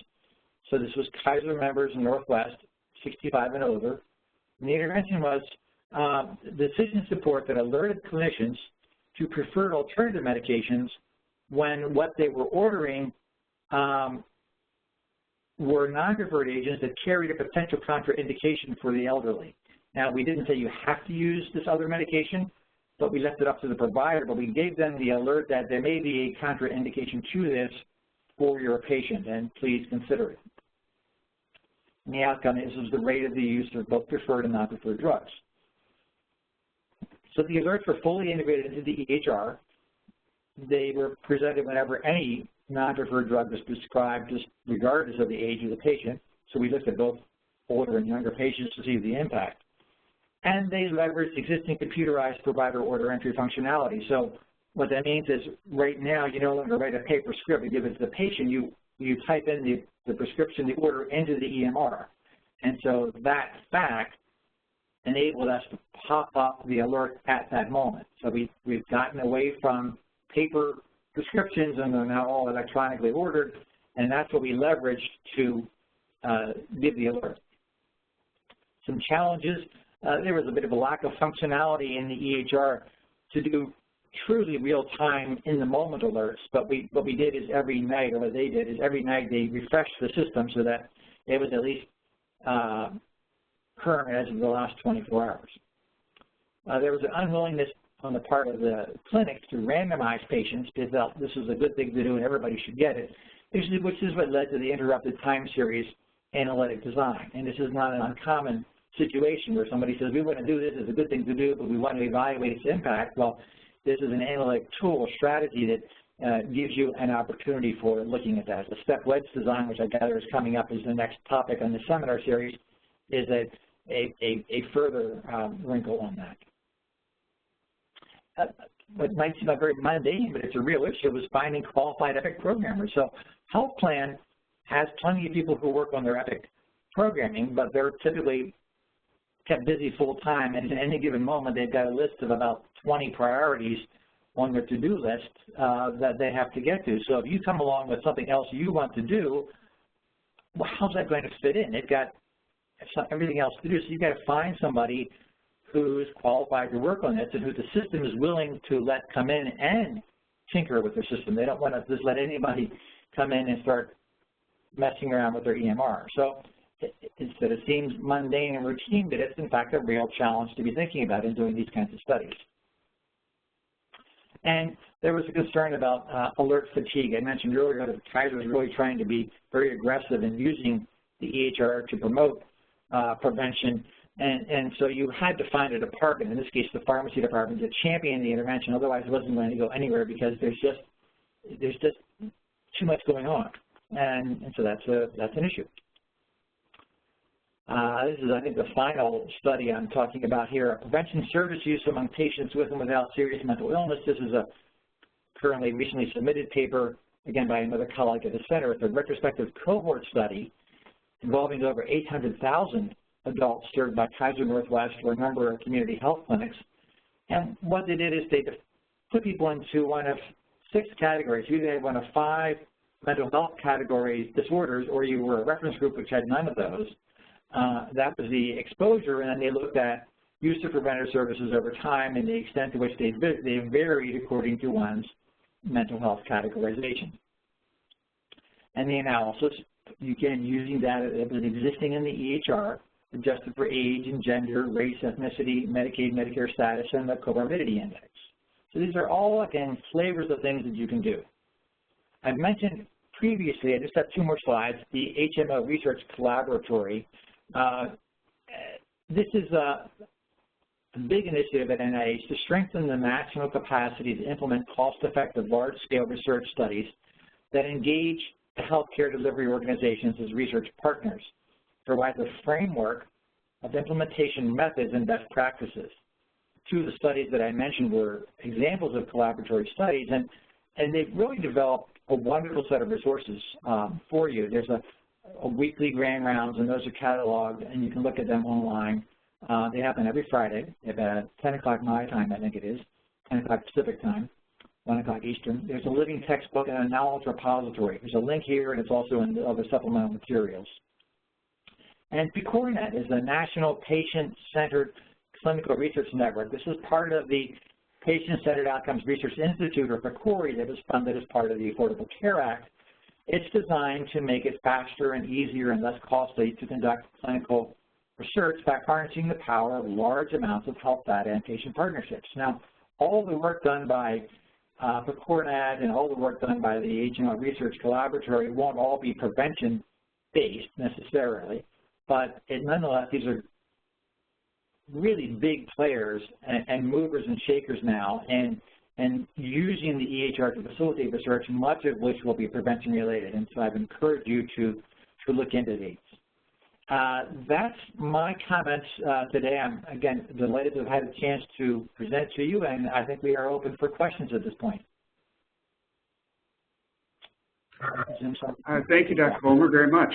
Speaker 3: So this was Kaiser members in Northwest, 65 and older. And the intervention was decision support that alerted clinicians to preferred alternative medications when what they were ordering were non-preferred agents that carried a potential contraindication for the elderly. Now, we didn't say you have to use this other medication, but we left it up to the provider, but we gave them the alert that there may be a contraindication to this for your patient, and please consider it. And the outcome is the rate of the use of both preferred and non-preferred drugs. So the alerts were fully integrated into the EHR. They were presented whenever any non-preferred drug was prescribed, just regardless of the age of the patient. So we looked at both older and younger patients to see the impact. And they leveraged existing computerized provider order entry functionality. So what that means is right now you no longer write a paper script and give it to the patient. You type in the prescription, the order into the EMR. And so that fact enabled us to pop up the alert at that moment. So we've gotten away from paper prescriptions, and they're now all electronically ordered, and that's what we leveraged to give the alert. Some challenges, there was a bit of a lack of functionality in the EHR to do truly real-time, in-the-moment alerts, but what we did is every night, or what they did is every night they refreshed the system so that it was at least current as of the last 24 hours. There was an unwillingness on the part of the clinics to randomize patients because this was a good thing to do and everybody should get it, which is what led to the interrupted time series analytic design. And this is not an uncommon situation where somebody says, we want to do this, it's a good thing to do, but we want to evaluate its impact. Well, this is an analytic tool, strategy that gives you an opportunity for looking at that. The step wedge design, which I gather is coming up as the next topic on the seminar series, is a further wrinkle on that. What might seem like very mundane, but it's a real issue, was finding qualified EPIC programmers. So health plan has plenty of people who work on their EPIC programming, but they're typically kept busy full time, and at any given moment they've got a list of about 20 priorities on their to-do list that they have to get to. So if you come along with something else you want to do, well, how's that going to fit in? They've got everything else to do, so you've got to find somebody who's qualified to work on this and who the system is willing to let come in and tinker with their system. They don't want to just let anybody come in and start messing around with their EMR. So instead it seems mundane and routine, but it's in fact a real challenge to be thinking about in doing these kinds of studies. And there was a concern about alert fatigue. I mentioned earlier that Kaiser was really trying to be very aggressive in using the EHR to promote prevention, and so you had to find a department, in this case the pharmacy department, to champion the intervention. Otherwise it wasn't going to go anywhere because there's just too much going on, and so that's an issue. This is, I think, the final study I'm talking about here. Prevention service use among patients with and without serious mental illness. This is a currently recently submitted paper, again by another colleague at the center. It's a retrospective cohort study involving over 800,000 adults served by Kaiser Northwest or a number of community health clinics. And what they did is they put people into one of 6 categories. You either had one of 5 mental health categories disorders, or you were a reference group which had none of those. That was the exposure, and then they looked at use of preventative services over time and the extent to which they varied according to one's mental health categorization. And the analysis, again, using data that was existing in the EHR, adjusted for age and gender, race, ethnicity, Medicaid, Medicare status, and the comorbidity index. So these are all, again, flavors of things that you can do. I've mentioned previously, I just have 2 more slides, the HMO Research Collaboratory. This is a big initiative at NIH to strengthen the national capacity to implement cost-effective, large-scale research studies that engage the healthcare delivery organizations as research partners, provide a framework of implementation methods and best practices. 2 of the studies that I mentioned were examples of collaboratory studies, and they've really developed a wonderful set of resources for you. There's a weekly grand rounds, and those are cataloged, and you can look at them online. They happen every Friday at 10 o'clock my time, I think it is, 10 o'clock Pacific time, 1 o'clock Eastern. There's a living textbook and a knowledge repository. There's a link here, and it's also in the other supplemental materials. And PCORNet is the National Patient-Centered Clinical Research Network. This is part of the Patient-Centered Outcomes Research Institute, or PCORI, that was funded as part of the Affordable Care Act. It's designed to make it faster and easier and less costly to conduct clinical research by harnessing the power of large amounts of health data and patient partnerships. Now, all the work done by PCORNet and all the work done by the HMO Research Collaboratory won't all be prevention-based necessarily, but nonetheless, these are really big players and movers and shakers now, and using the EHR to facilitate research, much of which will be prevention related. And so I've encouraged you to look into these. That's my comments today. I'm, again, delighted to have had a chance to present to you, and I think we are open for questions at this point.
Speaker 2: Thank you, Dr. Vollmer, very much.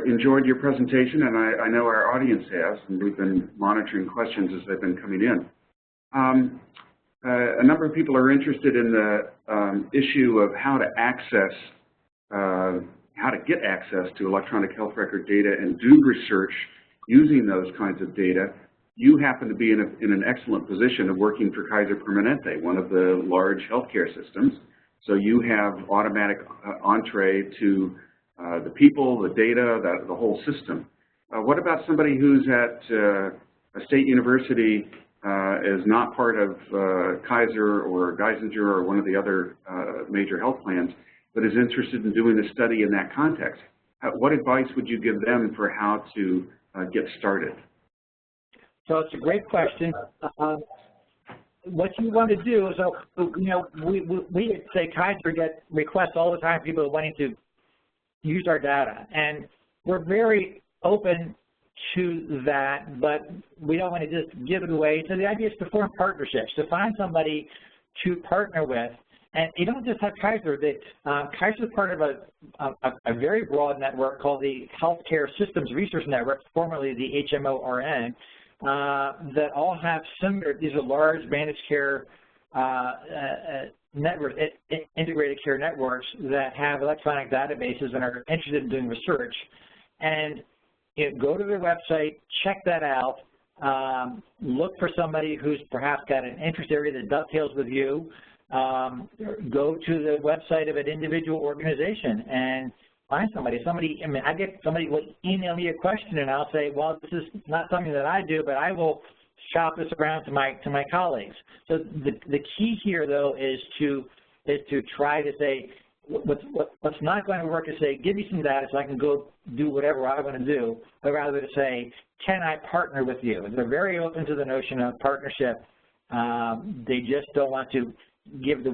Speaker 2: enjoyed your presentation, and I know our audience has, and we've been monitoring questions as they've been coming in. A number of people are interested in the issue of how to get access to electronic health record data and do research using those kinds of data. You happen to be in an excellent position of working for Kaiser Permanente, one of the large healthcare systems. So you have automatic entree to the people, the data, the whole system. What about somebody who's at a state university, is not part of Kaiser or Geisinger or one of the other major health plans, but is interested in doing a study in that context? What advice would you give them for how to get started?
Speaker 3: So it's a great question. What you want to do is, we at say Kaiser get requests all the time, people wanting to use our data, and we're very open to that, but we don't want to just give it away. So the idea is to form partnerships, to find somebody to partner with. And you don't just have Kaiser. Kaiser is part of a very broad network called the Healthcare Systems Research Network, formerly the HMO RN, that all have similar, these are large managed care network, integrated care networks that have electronic databases and are interested in doing research. And go to their website, check that out, look for somebody who's perhaps got an interest area that dovetails with you. Go to the website of an individual organization and find somebody. I get somebody will email me a question, and I'll say, well, this is not something that I do, but I will shop this around to my colleagues. So the key here, though, is to try to say, what's not going to work is say, give me some data so I can go do whatever I want to do, but rather to say, can I partner with you? And they're very open to the notion of partnership. They just don't want to give the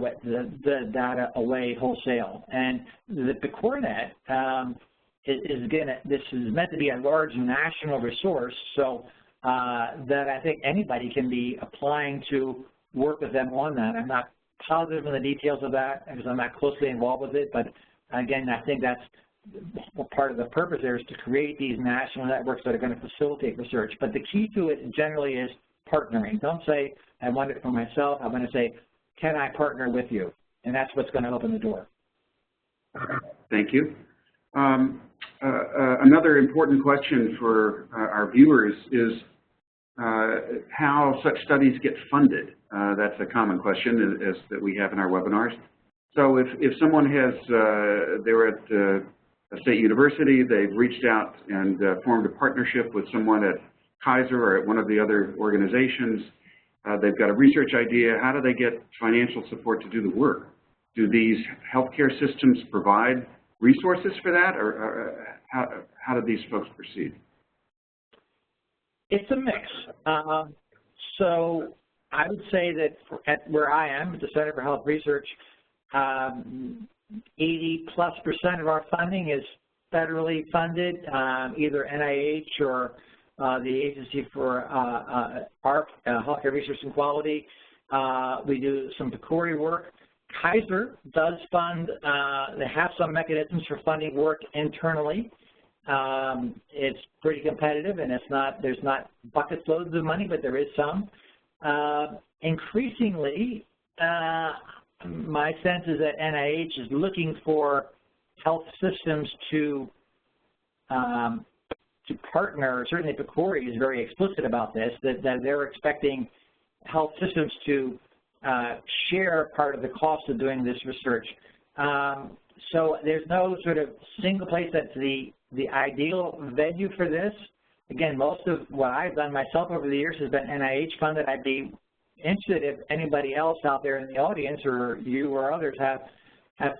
Speaker 3: data away wholesale. And the CoreNet this is meant to be a large national resource, so that I think anybody can be applying to work with them on that. I'm not positive in the details of that because I'm not closely involved with it, but again, I think that's part of the purpose there is to create these national networks that are going to facilitate research. But the key to it generally is partnering. Don't say, I want it for myself. I'm going to say, can I partner with you? And that's what's going to open the door.
Speaker 2: Thank you. Another important question for our viewers is how such studies get funded. That's a common question that we have in our webinars. So if someone has, they're at a state university, they've reached out and formed a partnership with someone at Kaiser or at one of the other organizations, they've got a research idea, how do they get financial support to do the work? Do these healthcare systems provide resources for that, or how do these folks proceed? It's
Speaker 3: a mix. So I would say that at where I am, at the Center for Health Research, 80+% of our funding is federally funded, either NIH or the Agency for Healthcare Research and Quality. We do some PCORI work. Kaiser does fund, they have some mechanisms for funding work internally. It's pretty competitive, and there's not bucket loads of money, but there is some. Increasingly, my sense is that NIH is looking for health systems to partner. Certainly PCORI is very explicit about this, that they're expecting health systems to share part of the cost of doing this research. So there's no sort of single place that's the ideal venue for this. Again, most of what I've done myself over the years has been NIH funded. I'd be interested if anybody else out there in the audience, or you or others, have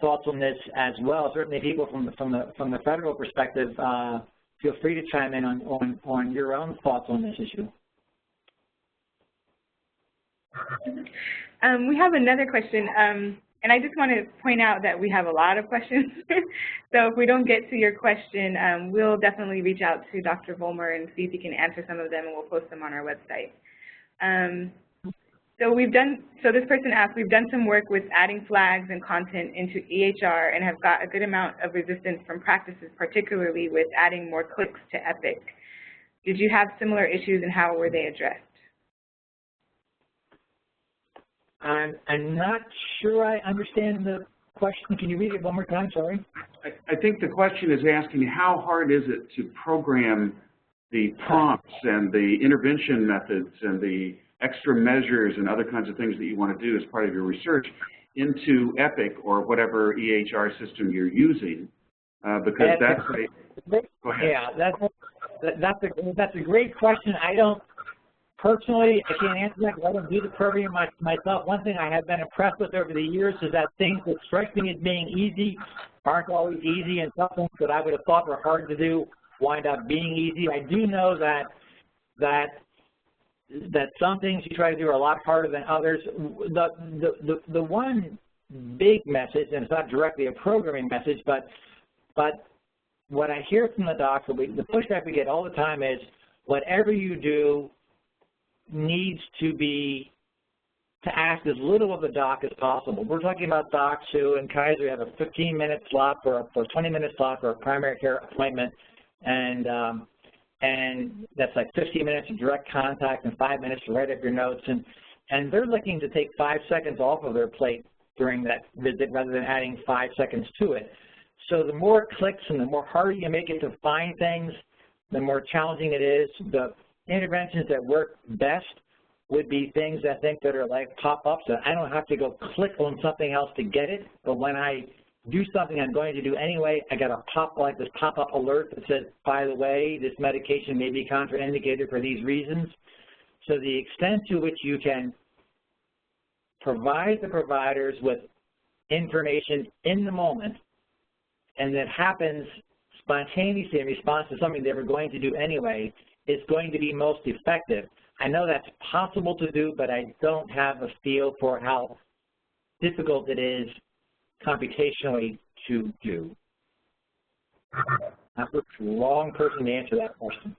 Speaker 3: thoughts on this as well. Certainly people from the federal perspective, feel free to chime in on your own thoughts on this issue.
Speaker 1: We have another question, and I just want to point out that we have a lot of questions. So if we don't get to your question, we'll definitely reach out to Dr. Vollmer and see if he can answer some of them, and we'll post them on our website. So this person asked, we've done some work with adding flags and content into EHR and have got a good amount of resistance from practices, particularly with adding more clicks to Epic. Did you have similar issues and how were they addressed?
Speaker 3: I'm not sure I understand the question. Can you read it one more time? Sorry.
Speaker 2: I think the question is asking how hard is it to program the prompts and the intervention methods and the extra measures and other kinds of things that you want to do as part of your research into Epic or whatever EHR system you're using, because that's a, go ahead.
Speaker 3: Yeah, that's a great question. I don't personally, I can't answer that because I don't do the programming myself. One thing I have been impressed with over the years is that things that strike me as being easy aren't always easy, and some things that I would have thought were hard to do wind up being easy. I do know that some things you try to do are a lot harder than others. The one big message, and it's not directly a programming message, but what I hear from the docs, the pushback we get all the time is whatever you do needs to ask as little of the doc as possible. We're talking about docs who in Kaiser have a 15-minute slot for a 20-minute slot for a primary care appointment, and that's like 15 minutes of direct contact and 5 minutes to write up your notes, and they're looking to take 5 seconds off of their plate during that visit rather than adding 5 seconds to it. So the more clicks and the more harder you make it to find things, the more challenging it is. The interventions that work best would be things I think that are like pop-ups, that I don't have to go click on something else to get it, but when I do something I'm going to do anyway, I got a this pop-up alert that says, by the way, this medication may be contraindicated for these reasons. So the extent to which you can provide the providers with information in the moment, and that happens spontaneously in response to something they were going to do anyway, is going to be most effective. I know that's possible to do, but I don't have a feel for how difficult it is computationally to do. I'm the wrong person to answer that question.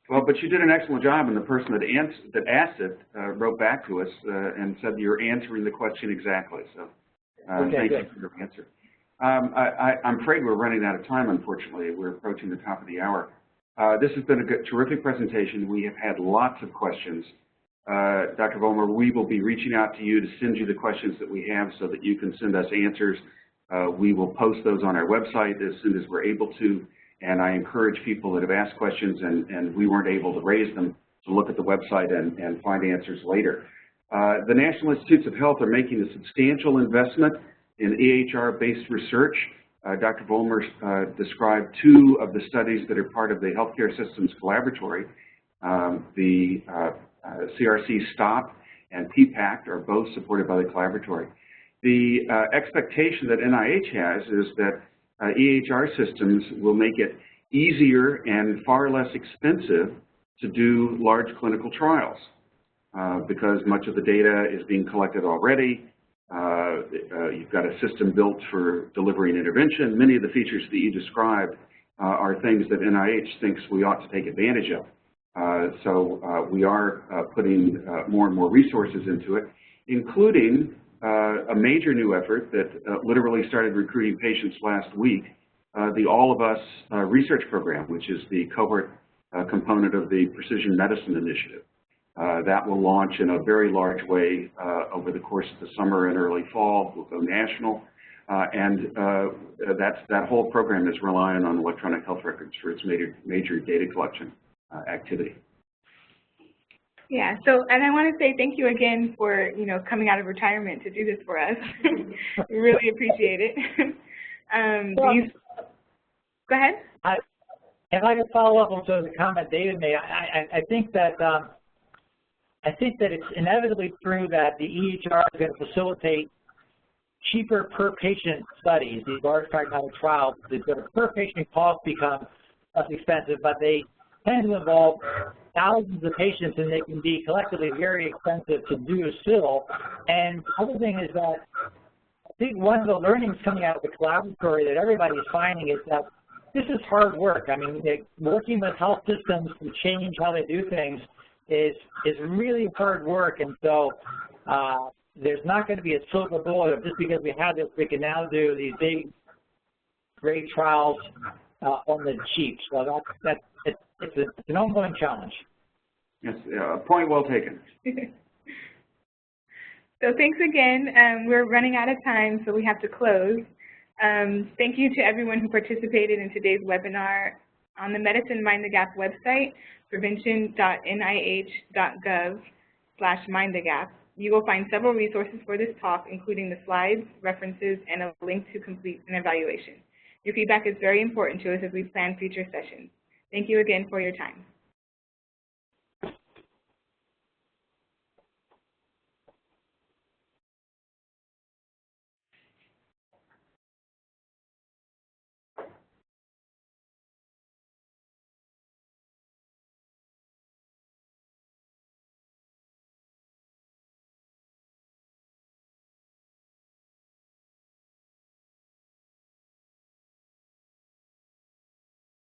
Speaker 2: Well, but you did an excellent job, and the person that asked it wrote back to us and said you're answering the question exactly. So thank you for your answer. I'm afraid we're running out of time, unfortunately. We're approaching the top of the hour. This has been a terrific presentation. We have had lots of questions. Dr. Vollmer, we will be reaching out to you to send you the questions that we have so that you can send us answers. We will post those on our website as soon as we're able to, and I encourage people that have asked questions and we weren't able to raise them to look at the website and find answers later. The National Institutes of Health are making a substantial investment in EHR-based research. Dr. Vollmer described two of the studies that are part of the Healthcare Systems Collaboratory. The CRC STOP and PPACT are both supported by the collaboratory. The expectation that NIH has is that EHR systems will make it easier and far less expensive to do large clinical trials because much of the data is being collected already. You've got a system built for delivering intervention. Many of the features that you described are things that NIH thinks we ought to take advantage of. So we are putting more and more resources into it, including a major new effort that literally started recruiting patients last week, the All of Us research program, which is the cohort component of the Precision Medicine Initiative. That will launch in a very large way over the course of the summer and early fall. We'll go national, and that whole program is relying on electronic health records for its major data collection activity.
Speaker 1: Yeah, so, and I want to say thank you again for, coming out of retirement to do this for us. We really appreciate it. Go ahead.
Speaker 3: If I could follow up on some of the comment David made, I think that it's inevitably true that the EHR is going to facilitate cheaper per patient studies, these large pragmatic trials. The per patient costs become less expensive, but they tend to involve thousands of patients, and they can be collectively very expensive to do still. And the other thing is that I think one of the learnings coming out of the collaboratory that everybody is finding is that this is hard work. I mean, working with health systems to change how they do things is really hard work. And so There's not going to be a silver bullet of just because we have this, we can now do these big, great trials on the cheap. So it's an ongoing challenge.
Speaker 2: Yes, point well taken.
Speaker 1: So thanks again. We're running out of time, so we have to close. Thank you to everyone who participated in today's webinar. On the Medicine Mind the Gap website, prevention.nih.gov/mindthegap, you will find several resources for this talk, including the slides, references, and a link to complete an evaluation. Your feedback is very important to us as we plan future sessions. Thank you again for your time.